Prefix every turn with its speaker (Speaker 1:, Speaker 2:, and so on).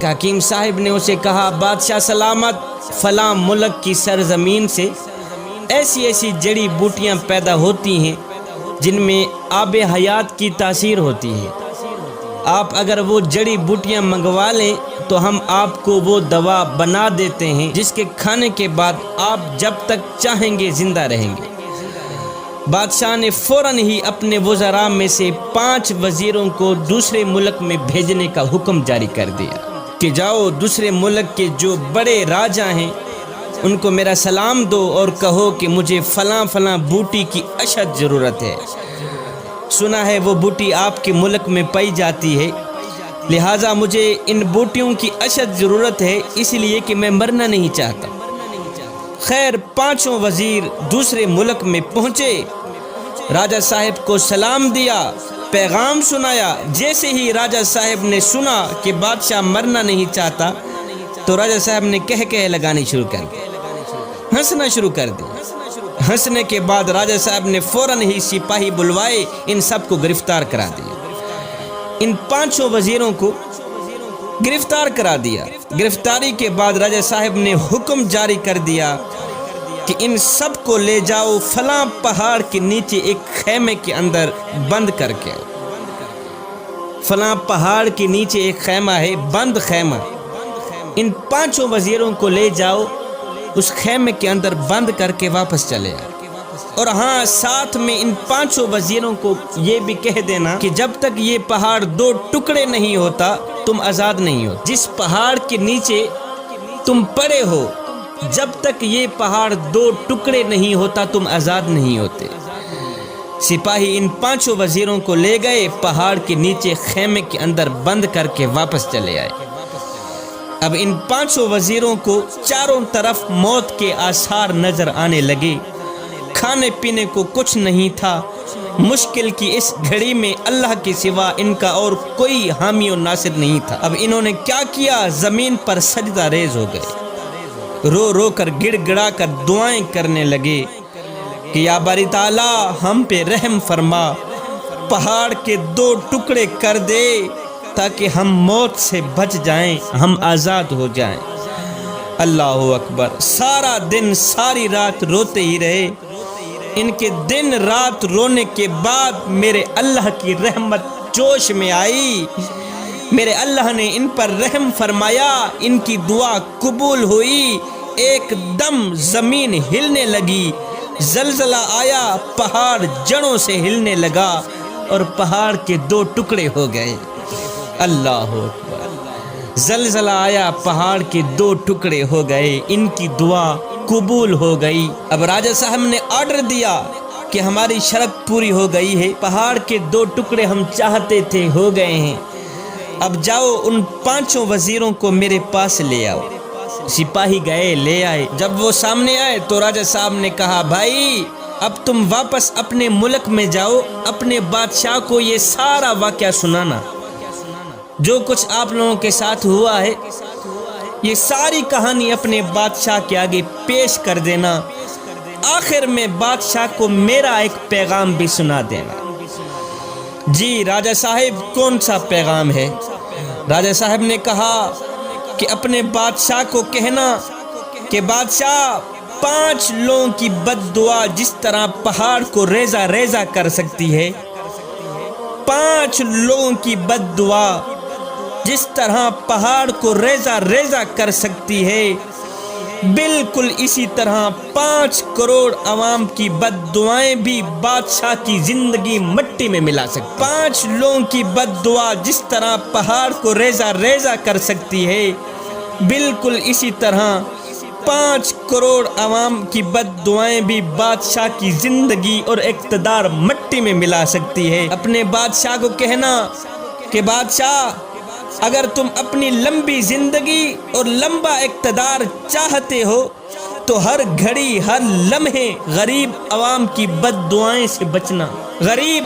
Speaker 1: حکیم صاحب نے اسے کہا بادشاہ سلامت، فلاں ملک کی سرزمین سے ایسی ایسی جڑی بوٹیاں پیدا ہوتی ہیں جن میں آب حیات کی تاثیر ہوتی ہے، آپ اگر وہ جڑی بوٹیاں منگوا لیں تو ہم آپ کو وہ دوا بنا دیتے ہیں جس کے کھانے کے بعد آپ جب تک چاہیں گے زندہ رہیں گے۔ بادشاہ نے فوراً ہی اپنے وزراء میں سے 5 وزیروں کو دوسرے ملک میں بھیجنے کا حکم جاری کر دیا کہ جاؤ دوسرے ملک کے جو بڑے راجا ہیں ان کو میرا سلام دو اور کہو کہ مجھے فلاں فلاں بوٹی کی اشد ضرورت ہے، سنا ہے وہ بوٹی آپ کے ملک میں پائی جاتی ہے، لہٰذا مجھے ان بوٹیوں کی اشد ضرورت ہے، اس لیے کہ میں مرنا نہیں چاہتا۔ خیر 5 وزیر دوسرے ملک میں پہنچے، راجہ صاحب کو سلام دیا، پیغام سنایا۔ جیسے ہی راجہ صاحب نے سنا کہ بادشاہ مرنا نہیں چاہتا تو راجہ صاحب نے کہہ لگانی شروع کر دی، ہنسنا شروع کر دی۔ ہنسنے کے بعد راجہ صاحب نے فوراً ہی سپاہی بلوائے، ان سب کو گرفتار کرا دیا۔ ان 5 وزیروں کو گرفتار کرا دیا۔ گرفتاری کے بعد راجہ صاحب نے حکم جاری کر دیا کہ ان سب کو لے جاؤ فلاں پہاڑ کے نیچے ایک خیمے کے اندر بند کر کے۔ فلاں پہاڑ کے نیچے ایک خیمہ ہے، بند خیمہ، ان 5 وزیروں کو لے جاؤ، اس خیمے کے اندر بند کر کے واپس چلے آئے۔ اور ہاں ساتھ میں ان 5 وزیروں کو یہ بھی کہہ دینا کہ جب تک یہ پہاڑ 2 ٹکڑے نہیں ہوتا تم آزاد نہیں ہو۔ جس پہاڑ کے نیچے تم پڑے ہو جب تک یہ پہاڑ 2 ٹکڑے نہیں ہوتا تم آزاد نہیں ہوتے۔ سپاہی ان 5 وزیروں کو لے گئے، پہاڑ کے نیچے خیمے کے اندر بند کر کے واپس چلے آئے۔ اب ان 5 وزیروں کو چاروں طرف موت کے آثار نظر آنے لگے، کھانے پینے کو کچھ نہیں تھا۔ مشکل کی اس گھڑی میں اللہ کے سوا ان کا اور کوئی حامی و ناصر نہیں تھا۔ اب انہوں نے کیا کیا؟ زمین پر سجدہ ریز ہو گئے، رو رو کر گڑ گڑا کر دعائیں کرنے لگے کہ یا باری تعالیٰ ہم پہ رحم فرما، پہاڑ کے 2 ٹکڑے کر دے تاکہ ہم موت سے بچ جائیں، ہم آزاد ہو جائیں۔ اللہ اکبر۔ سارا دن ساری رات روتے ہی رہے۔ ان کے دن رات رونے کے بعد میرے اللہ کی رحمت جوش میں آئی، میرے اللہ نے ان پر رحم فرمایا، ان کی دعا قبول ہوئی۔ ایک دم زمین ہلنے لگی، زلزلہ آیا، پہاڑ جڑوں سے ہلنے لگا اور پہاڑ کے 2 ٹکڑے ہو گئے۔ اللہ اکبر۔ زلزلہ آیا، پہاڑ کے 2 ٹکڑے ہو گئے، ان کی دعا قبول ہو گئی۔ اب راجہ صاحب نے آرڈر دیا کہ ہماری شرط پوری ہو گئی ہے، پہاڑ کے 2 ٹکڑے ہم چاہتے تھے ہو گئے ہیں، اب جاؤ ان 5 وزیروں کو میرے پاس لے آؤ۔ سپاہی گئے، لے آئے۔ جب وہ سامنے آئے تو راجہ صاحب نے کہا بھائی اب تم واپس اپنے ملک میں جاؤ، اپنے بادشاہ کو یہ سارا واقعہ سنانا، جو کچھ آپ لوگوں کے ساتھ ہوا ہے یہ ساری کہانی اپنے بادشاہ کے آگے پیش کر دینا، آخر میں بادشاہ کو میرا ایک پیغام بھی سنا دینا۔ جی راجہ صاحب کون سا پیغام ہے؟ راجہ صاحب نے کہا کہ اپنے بادشاہ کو کہنا کہ بادشاہ 5 لوگوں کی بد دعا جس طرح پہاڑ کو ریزہ ریزہ کر سکتی ہے، 5 لوگوں کی بد دعا جس طرح پہاڑ کو ریزہ ریزہ کر سکتی ہے، بالکل اسی طرح 5 کروڑ عوام کی بد دعائیں بھی بادشاہ کی زندگی مٹی میں ملا سکتی۔ 5 لوگوں کی بد دعا جس طرح پہاڑ کو ریزہ ریزہ کر سکتی ہے، بالکل اسی طرح 5 کروڑ عوام کی بد دعائیں بھی بادشاہ کی زندگی اور اقتدار مٹی میں ملا سکتی ہے۔ اپنے بادشاہ کو کہنا کہ بادشاہ اگر تم اپنی لمبی زندگی اور لمبا اقتدار چاہتے ہو تو ہر گھڑی ہر لمحے غریب عوام کی بد دعائیں سے بچنا۔ غریب